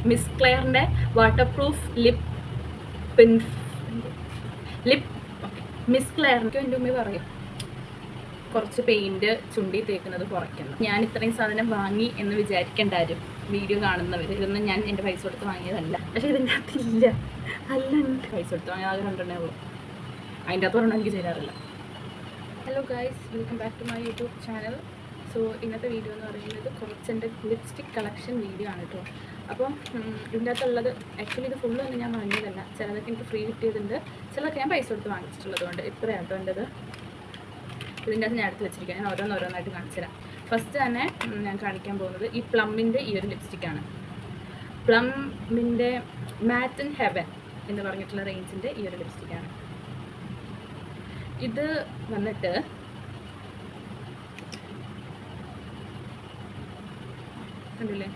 Miss ക്ലെയറിൻ്റെ waterproof lip Miss ക്ലെയറിൻ്റെ എൻ്റെ ഉമ്മ പറയും കുറച്ച് പെയിൻറ്റ് ചുണ്ടി തേക്കുന്നത് കുറയ്ക്കുന്നു. ഞാൻ ഇത്രയും സാധനം വാങ്ങി എന്ന് വിചാരിക്കേണ്ടാരും വീഡിയോ കാണുന്നവർ. ഇതൊന്നും ഞാൻ എൻ്റെ പൈസ കൊടുത്ത് വാങ്ങിയതല്ല. പക്ഷേ ഇതിൻ്റെ അകത്തില്ല. അല്ല, എൻ്റെ പൈസ കൊടുത്ത് വാങ്ങിയത് ആകെ 2 ഉള്ളൂ. അതിൻ്റെ അകത്ത് ഒരെണ്ണം എനിക്ക് ചേരാറില്ല. Hello guys, welcome back to my YouTube channel. So ഇന്നത്തെ വീഡിയോ എന്ന് പറയുന്നത് കുറച്ച് എൻ്റെ ലിപ്സ്റ്റിക് കളക്ഷൻ വീഡിയോ ആണ് കേട്ടോ. അപ്പം ഇതിൻ്റെ അകത്തുള്ളത് ആക്ച്വലി ഇത് ഫുള്ള് തന്നെ ഞാൻ വാങ്ങിയതല്ല. ചിലതൊക്കെ എനിക്ക് ഫ്രീ കിട്ടിയതുണ്ട്, ചിലതൊക്കെ ഞാൻ പൈസ കൊടുത്ത് വാങ്ങിച്ചിട്ടുള്ളത് കൊണ്ട്. ഇത്രയാണ് കേട്ടോ എൻ്റെത്. ഇതിൻ്റെ അകത്ത് ഞാൻ എടുത്ത് വെച്ചിരിക്കുക. ഞാൻ ഓരോന്നോരോന്നായിട്ട് കാണിച്ചു തരാം. ഫസ്റ്റ് തന്നെ ഞാൻ കാണിക്കാൻ പോകുന്നത് ഈ പ്ലമ്മിൻ്റെ ഈ ഒരു ലിപ്സ്റ്റിക്കാണ്. പ്ലമ്മിൻ്റെ മാറ്റ് ആൻഡ് ഹെവൻ എന്ന് പറഞ്ഞിട്ടുള്ള റേഞ്ചിൻ്റെ ഈ ഒരു ലിപ്സ്റ്റിക്കാണ്. ഇത് വന്നിട്ട് കണ്ടില്ലേ,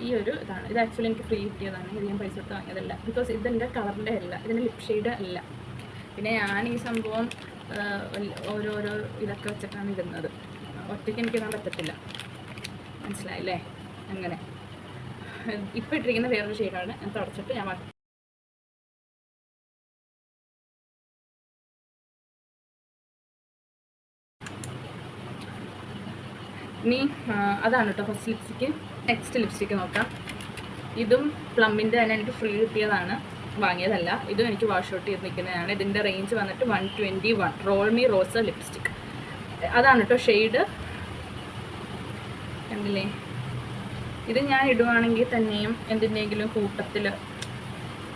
ഈ ഒരു ഇതാണ്. ഇത് ആക്ച്വലി എനിക്ക് ഫ്രീ കിട്ടിയതാണ്. ഇത് ഞാൻ പൈസ കൊടുത്ത് വാങ്ങിയതല്ല. ബിക്കോസ് ഇതിൻ്റെ കളറിൻ്റെ അല്ല, ഇതിൻ്റെ ലിപ് ഷെയ്ഡ് അല്ല. പിന്നെ ഞാൻ ഈ സംഭവം ഓരോരോ ഇതൊക്കെ വെച്ചിട്ടാണ് ഇടുന്നത്. ഒറ്റയ്ക്ക് എനിക്കിടാൻ പറ്റത്തില്ല, മനസ്സിലായില്ലേ? അങ്ങനെ ഇപ്പം ഇട്ടിരിക്കുന്ന വേറൊരു ഷെയ്ഡാണ്. ഞാൻ തുടച്ചിട്ട് ഞാൻ ഇനി അതാണ് കേട്ടോ ഫസ്റ്റ് ലിപ്സ്റ്റിക്ക്. നെക്സ്റ്റ് ലിപ്സ്റ്റിക്ക് നോക്കാം. ഇതും പ്ലമ്മിൻ്റെ തന്നെ എനിക്ക് ഫ്രീ കിട്ടിയതാണ്, വാങ്ങിയതല്ല. ഇതും എനിക്ക് വാഷ് ഔട്ട് ചെയ്ത് നിൽക്കുന്നതാണ്. ഇതിൻ്റെ റേഞ്ച് വന്നിട്ട് 121 റോൾ മീ റോസ ലിപ്സ്റ്റിക്. അതാണ് കേട്ടോ ഷെയ്ഡ്, കണ്ടില്ലേ? ഇത് ഞാൻ ഇടുവാണെങ്കിൽ തന്നെയും എന്തിൻ്റെങ്കിലും കൂട്ടത്തിൽ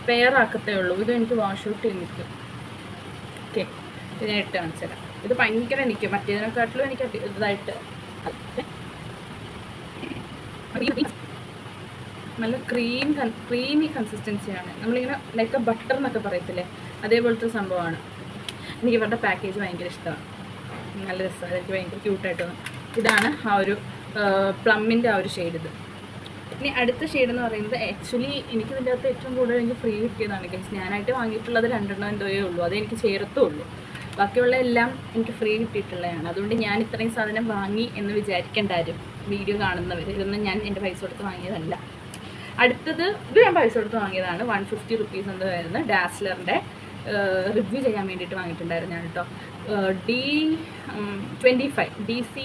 പെയറാക്കത്തേ ഉള്ളൂ. ഇത് എനിക്ക് വാഷ് ഔട്ട് ചെയ്ത് നിൽക്കും. ഓക്കെ, ഇത് ഞാൻ ഇട്ട് കാണിച്ചു തരാം. ഇത് ഭയങ്കര നിൽക്കും, മറ്റേതിനെക്കാട്ടിലും എനിക്ക് ഇതായിട്ട് നല്ല ക്രീമി കൺസിസ്റ്റൻസിയാണ്. നമ്മളിങ്ങനെ ലൈക്ക് ബട്ടർ എന്നൊക്കെ പറയത്തില്ലേ, അതേപോലത്തെ സംഭവമാണ്. എനിക്ക് ഇവരുടെ പാക്കേജ് ഭയങ്കര ഇഷ്ടമാണ്, നല്ല രസമാണ്. എനിക്ക് ഭയങ്കര ക്യൂട്ടായിട്ട് തോന്നും. ഇതാണ് ആ ഒരു പ്ലമ്മിൻ്റെ ആ ഒരു ഷെയ്ഡ്. ഇത് ഇനി അടുത്ത ഷെയ്ഡ് എന്ന് പറയുന്നത് ആക്ച്വലി എനിക്ക് ഇതിൻ്റെ അകത്ത് ഏറ്റവും കൂടുതൽ എനിക്ക് ഫ്രീ കിട്ടിയതാണ് ഗൈസ്. ഞാനായിട്ട് വാങ്ങിയിട്ടുള്ളത് 2 എന്തോയേ ഉള്ളൂ, അതേ എനിക്ക് ചേർത്തുള്ളൂ. ബാക്കിയുള്ള എല്ലാം എനിക്ക് ഫ്രീ കിട്ടിയിട്ടുള്ളതാണ്. അതുകൊണ്ട് ഞാൻ ഇത്രയും സാധനം വാങ്ങി എന്ന് വിചാരിക്കേണ്ടാരും വീഡിയോ കാണുന്നവർ. ഇതൊന്നും ഞാൻ എൻ്റെ പൈസ കൊടുത്ത് വാങ്ങിയതല്ല. അടുത്തത് ഇത് ഞാൻ പൈസ കൊടുത്ത് വാങ്ങിയതാണ്. 150 റുപ്പീസ് എന്ന് വരുന്നത് ഡാസ്ലറിൻ്റെ റിവ്യൂ ചെയ്യാൻ വേണ്ടിയിട്ട് വാങ്ങിയിട്ടുണ്ടായിരുന്നു ഞാൻ കേട്ടോ. DLC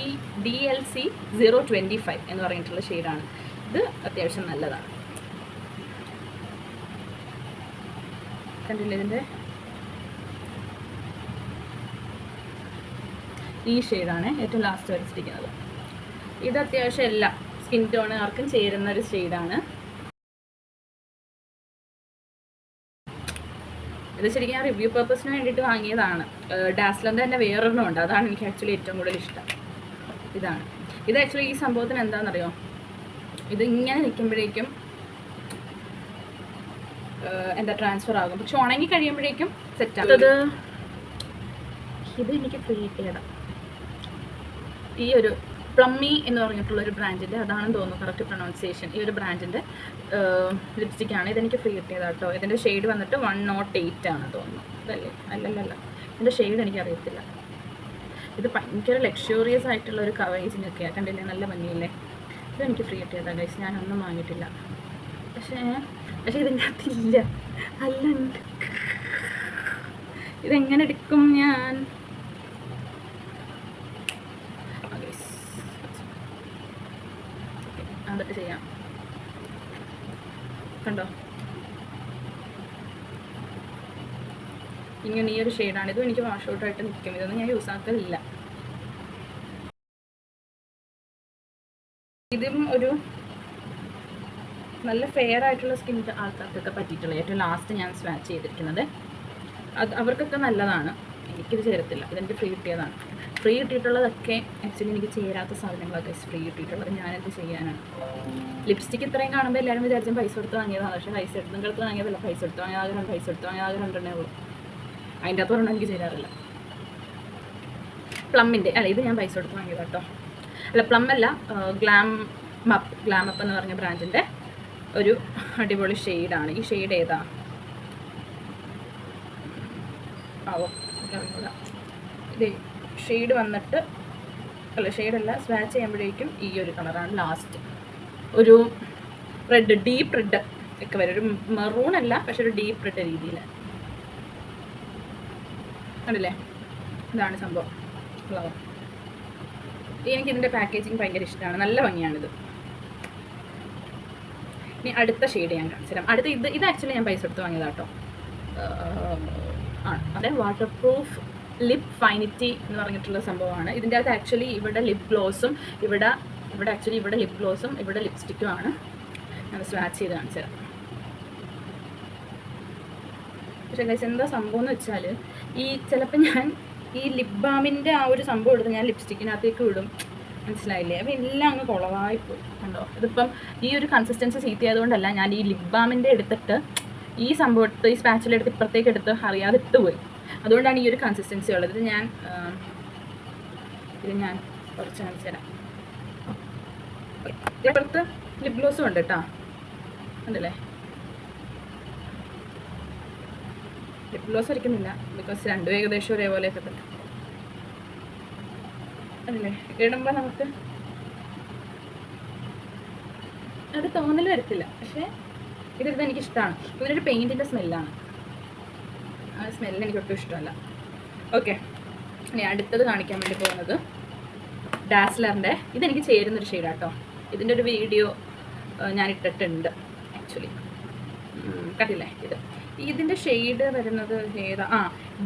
025 എന്ന് പറഞ്ഞിട്ടുള്ള ഷെയ്ഡാണ്. ഇത് അത്യാവശ്യം നല്ലതാണ്. കണ്ടില്ലേ, ഇതിൻ്റെ ഈ ഷെയ്ഡാണ് ഏറ്റവും ലാസ്റ്റ് വരച്ചിരിക്കുന്നത്. ഇത് അത്യാവശ്യം എല്ലാ സ്കിൻ ടോണുകാർക്കും ചേരുന്ന ഒരു ഷെയ്ഡാണ്. ഇത് ശരിക്കും ഞാൻ റിവ്യൂ പർപ്പസിന് വേണ്ടിയിട്ട് വാങ്ങിയതാണ്. ഡാസ്ലറിൻ്റെ തന്നെ വേറൊരെണ്ണം ഉണ്ട്, അതാണ് എനിക്ക് ആക്ച്വലി ഏറ്റവും കൂടുതൽ ഇഷ്ടം. ഇതാണ്. ഇത് ആക്ച്വലി ഈ സംഭവത്തിന് എന്താണെന്നറിയോ, ഇത് ഇങ്ങനെ നിൽക്കുമ്പോഴേക്കും എന്താ ട്രാൻസ്ഫർ ആകും, പക്ഷെ ഉണങ്ങി കഴിയുമ്പോഴേക്കും സെറ്റാകും. ഇത് എനിക്ക് ഫ്രീ കിട്ടിയതാണ്. ഈ ഒരു പ്ലമ്മി എന്ന് പറഞ്ഞിട്ടുള്ളൊരു ബ്രാൻഡിൻ്റെ, അതാണെന്ന് തോന്നുന്നു കറക്റ്റ് പ്രൊണൗൺസിയേഷൻ, ഈ ഒരു ബ്രാൻഡിൻ്റെ ലിപ്സ്റ്റിക്കാണ്. ഇതെനിക്ക് ഫ്രീ കിട്ടിയതാണ് കേട്ടോ. ഇതിൻ്റെ ഷെയ്ഡ് വന്നിട്ട് 108 ആണ് തോന്നുന്നു. അതല്ലേ? അല്ലല്ല, ഇതിൻ്റെ ഷെയ്ഡ് എനിക്കറിയത്തില്ല. ഇത് ഭയങ്കര ലക്ഷറിയസ് ആയിട്ടുള്ള ഒരു കവേജിനൊക്കെയാണ്. കണ്ടില്ലേ, നല്ല ഭംഗിയില്ലേ? ഇതെനിക്ക് ഫ്രീ കിട്ടിയതാണ് ഗൈസ്. ഞാനൊന്നും വാങ്ങിയിട്ടില്ല. പക്ഷേ ഇതിൻ്റെ അകത്തില്ല. അല്ല, ഇതെങ്ങനെ എടുക്കും ഞാൻ? അതൊക്കെ ചെയ്യാം. കണ്ടോ, ഇങ്ങനെ ഈ ഒരു ഷെയ്ഡാണ്. ഇതും എനിക്ക് വാഷ് ഔട്ടായിട്ട് നിൽക്കും. ഇതൊന്നും ഞാൻ യൂസ് ആക്കലില്ല. ഇതും ഒരു നല്ല ഫെയർ ആയിട്ടുള്ള സ്കിൻ ആൾക്കാർക്കൊക്കെ പറ്റിയിട്ടുള്ള ഏറ്റവും ലാസ്റ്റ് ഞാൻ സ്വാച്ച് ചെയ്തിരിക്കുന്നത്. അവർക്കൊക്കെ നല്ലതാണ്. എനിക്കിത് ചേരത്തില്ല. ഇതെനിക്ക് ഫ്രീ കിട്ടിയതാണ്. ഫ്രീ കിട്ടിയിട്ടുള്ളതൊക്കെ ആക്ച്വലി എനിക്ക് ചേരാത്ത സാധനങ്ങളൊക്കെ ഫ്രീ കിട്ടിയിട്ടുള്ളത്. ഞാനെന്ത് ചെയ്യാനാണ്? ലിപ്സ്റ്റിക്ക് ഇത്രയും കാണുമ്പോൾ എല്ലാവരും വിചാരിച്ചും പൈസ കൊടുത്ത് വാങ്ങിയതാണ്. പക്ഷേ പൈസ എടുത്ത് വാങ്ങിയതല്ല, പൈസ കൊടുത്ത് വാങ്ങിയത് പൈസ കൊടുത്ത് വാങ്ങിയത് ആകെ 2 ഉള്ളൂ. അതിൻ്റെ അകത്ത് ഒരെണ്ണം എനിക്ക് ചേരാറില്ല. പ്ലമ്മിൻ്റെ അല്ല, ഇത് ഞാൻ പൈസ കൊടുത്ത് വാങ്ങിയത് കേട്ടോ. അല്ല, പ്ലമ്മല്ല, ഗ്ലാം അപ്പ് എന്ന് പറഞ്ഞ ബ്രാൻഡിൻ്റെ ഒരു അടിപൊളി ഷെയ്ഡാണ്. ഈ ഷെയ്ഡ് ഏതാ? ഇത് ഷെയ്ഡ് വന്നിട്ട് അല്ല, ഷെയ്ഡല്ല, സ്വാച്ച് ചെയ്യുമ്പോഴേക്കും ഈ ഒരു കളറാണ് ലാസ്റ്റ്. ഒരു റെഡ്, ഡീപ്പ് റെഡ് ഒക്കെ വരും. ഒരു മെറൂൺ അല്ല, പക്ഷെ ഒരു ഡീപ്പ് റെഡ് രീതിയിൽ. കണ്ടില്ലേ, ഇതാണ് സംഭവം ഫ്ലവർ. എനിക്കിതിൻ്റെ പാക്കേജിങ് ഭയങ്കര ഇഷ്ടമാണ്, നല്ല ഭംഗിയാണിത്. ഇനി അടുത്ത ഷെയ്ഡ് ഞാൻ കാണിച്ചു തരാം. അടുത്ത ഇത് ആക്ച്വലി ഞാൻ പൈസ എടുത്ത് വാങ്ങിയതാട്ടോ. അതെ, വാട്ടർ പ്രൂഫ് ലിപ് ഫൈനിറ്റി എന്ന് പറഞ്ഞിട്ടുള്ള സംഭവമാണ്. ഇതിൻ്റെ അകത്ത് ആക്ച്വലി ഇവിടെ ലിപ് ഗ്ലോസും ഇവിടെ ലിപ് ഗ്ലോസും ഇവിടെ ലിപ്സ്റ്റിക്കുമാണ്. ഞാൻ സ്വാച്ച് ചെയ്ത് കാണിച്ചു തരാം. പക്ഷേ ഗൈസ്, എന്താ സംഭവം എന്ന് വെച്ചാൽ, ഈ ചിലപ്പോൾ ഞാൻ ഈ ലിപ് ബാമിൻ്റെ ആ ഒരു സംഭവം എടുത്ത് ഞാൻ ലിപ്സ്റ്റിക്കിനകത്തേക്ക് വിടും, മനസ്സിലായില്ലേ? അപ്പോൾ എല്ലാം അങ്ങ് കുളവായിപ്പോയി. കണ്ടോ, ഇതിപ്പം ഈ ഒരു കൺസിസ്റ്റൻസി സീറ്റ് ചെയ്തുകൊണ്ടല്ല, ഞാൻ ഈ ലിപ് ബാമിൻ്റെ എടുത്തിട്ട് ഈ സംഭവം എടുത്ത് ഈ സ്പാച്ചിലെടുത്ത് ഇപ്പുറത്തേക്ക് എടുത്ത് അറിയാതെ ഇട്ടുപോയി. അതുകൊണ്ടാണ് ഈ ഒരു കൺസിസ്റ്റൻസി ഉള്ളത്. ഇത് ഞാൻ കുറച്ച് കാണിച്ചു തരാം. ഇപ്പുറത്ത് ലിപ് ഗ്ലോസും ഉണ്ട് കേട്ടോ, ഉണ്ടല്ലേ? ലിപ് ഗ്ലോസ് വരയ്ക്കുന്നില്ല, ബിക്കോസ് രണ്ടും ഏകദേശം ഒരേപോലെയൊക്കെ തന്നെ, അതല്ലേ? ഇടുമ്പോൾ നമുക്ക് അത് തോന്നൽ വരത്തില്ല. പക്ഷേ ഇതിരുന്ന് എനിക്കിഷ്ടമാണ്. ഇതിനൊരു പെയിൻറ്റിൻ്റെ സ്മെല്ലാണ്. ആ സ്മെല്ല് എനിക്ക് ഒട്ടും ഇഷ്ടമല്ല. ഓക്കെ, ഇനി അടുത്തത് കാണിക്കാൻ വേണ്ടി പോകുന്നത് ഡാസ്ലറിൻ്റെ, ഇതെനിക്ക് ചേരുന്നൊരു ഷെയ്ഡാണ് കേട്ടോ. ഇതിൻ്റെ ഒരു വീഡിയോ ഞാൻ ഇട്ടിട്ടുണ്ട് ആക്ച്വലി, കണ്ടില്ലേ? ഇതിൻ്റെ ഷെയ്ഡ് വരുന്നത് ഏതാ?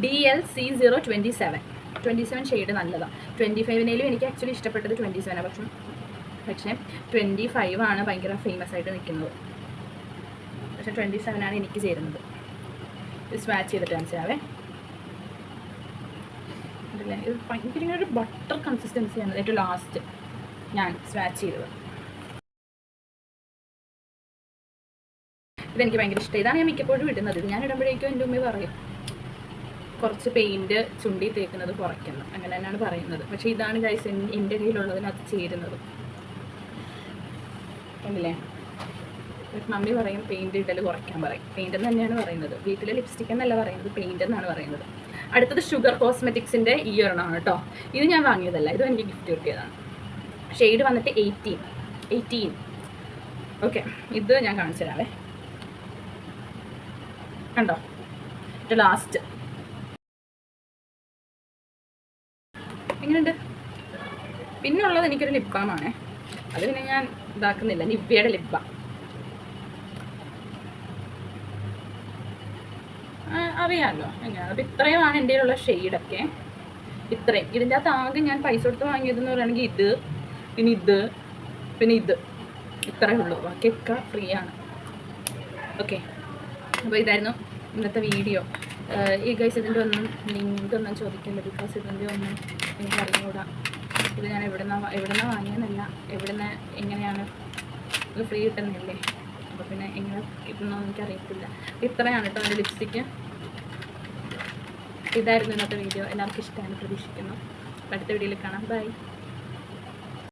DLC027 ഷെയ്ഡ് നല്ലതാണ്. 25 എനിക്ക് ആക്ച്വലി ഇഷ്ടപ്പെട്ടത് 27, പക്ഷേ 25 ഭയങ്കര ഫേമസ് ആയിട്ട് നിൽക്കുന്നത്. പക്ഷേ 27 എനിക്ക് ചേരുന്നത്. ഇത് സ്വാച്ച് ചെയ്തിട്ട് മനസ്സിലാവേ. അതല്ലേ, ഇത് ഭയങ്കര ഒരു ബട്ടർ കൺസിസ്റ്റൻസിയാണ് ഏറ്റവും ലാസ്റ്റ് ഞാൻ സ്വാച്ച് ചെയ്തത്. ഇതെനിക്ക് ഭയങ്കര ഇഷ്ടം. ഇതാണ് ഞാൻ മിക്കപ്പോഴും ഇടുന്നത്. ഇത് ഞാൻ ഇടുമ്പോഴേക്കും എൻ്റെ ഉമ്മ പറയും കുറച്ച് പെയിൻറ്റ് ചുണ്ടി തേക്കുന്നത് കുറയ്ക്കുന്നു, അങ്ങനെ തന്നെയാണ് പറയുന്നത്. പക്ഷേ ഇതാണ് ഗൈസ് എൻ്റെ കയ്യിലുള്ളതിനകത്ത് ചേരുന്നത്. കണ്ടില്ലേ, മമ്മി പറയും പെയിൻറ്റ് ഇടൽ കുറയ്ക്കാൻ പറയും. പെയിൻ്റ് എന്ന് തന്നെയാണ് പറയുന്നത്. വീട്ടിലെ ലിപ്സ്റ്റിക് എന്നല്ല പറയുന്നത്, പെയിൻ്റ് എന്നാണ് പറയുന്നത്. അടുത്തത് ഷുഗർ കോസ്മെറ്റിക്സിൻ്റെ ഈ ഒരെണ്ണമാണ് കേട്ടോ. ഇത് ഞാൻ വാങ്ങിയതല്ല, ഇത് എനിക്ക് ഗിഫ്റ്റ് കിട്ടിയതാണ്. ഷെയ്ഡ് വന്നിട്ട് 18. ഓക്കെ, ഇത് ഞാൻ കാണിച്ചു തരാവേ. കണ്ടോ, ഇത് ലാസ്റ്റ് എങ്ങനെയുണ്ട്? പിന്നെ ഉള്ളത് എനിക്കൊരു ലിപ് ബാമാണ്. അത് പിന്നെ ഞാൻ ഇതാക്കുന്നില്ല, നിവ്യയുടെ ലിപ് ബാം. അറിയാമല്ലോ എങ്ങനെയാണ്. അപ്പോൾ ഇത്രയുമാണ് എൻ്റെ കയ്യിലുള്ള ഷെയ്ഡൊക്കെ. ഇത്രയും. ഇതിൻ്റെ അകത്ത് ആകെ ഞാൻ പൈസ കൊടുത്ത് വാങ്ങിയതെന്ന് പറയുകയാണെങ്കിൽ ഇത്, പിന്നെ ഇത് ഇത്രയേ ഉള്ളൂ. ബാക്കിയൊക്കെ ഫ്രീ ആണ്. ഓക്കെ, അപ്പോൾ ഇതായിരുന്നു ഇന്നത്തെ വീഡിയോ. ഈ ഗൈസ് ഇതിൻ്റെ ഒന്നും ലിങ്ക് ഒന്നും ചോദിക്കില്ല, ബിക്കോസ് ഇതിൻ്റെ ഒന്നും എനിക്ക് അറിഞ്ഞുകൂടാ. ഇത് ഞാൻ എവിടുന്ന വാങ്ങിയെന്നല്ല, എവിടുന്ന് എങ്ങനെയാണ് ഇത് ഫ്രീ കിട്ടുന്നില്ലേ, അപ്പോൾ പിന്നെ എങ്ങനെ കിട്ടുന്നോ എനിക്കറിയത്തില്ല. ഇത്രയാണ് കേട്ടോ എൻ്റെ ലിപ്സ്റ്റിക്ക്. ഇതായിരുന്നു ഇന്നത്തെ വീഡിയോ. എല്ലാവർക്കും ഇഷ്ടമാണ് പ്രതീക്ഷിക്കുന്നു. അടുത്ത വീഡിയോയിൽ കാണാം. ബൈ.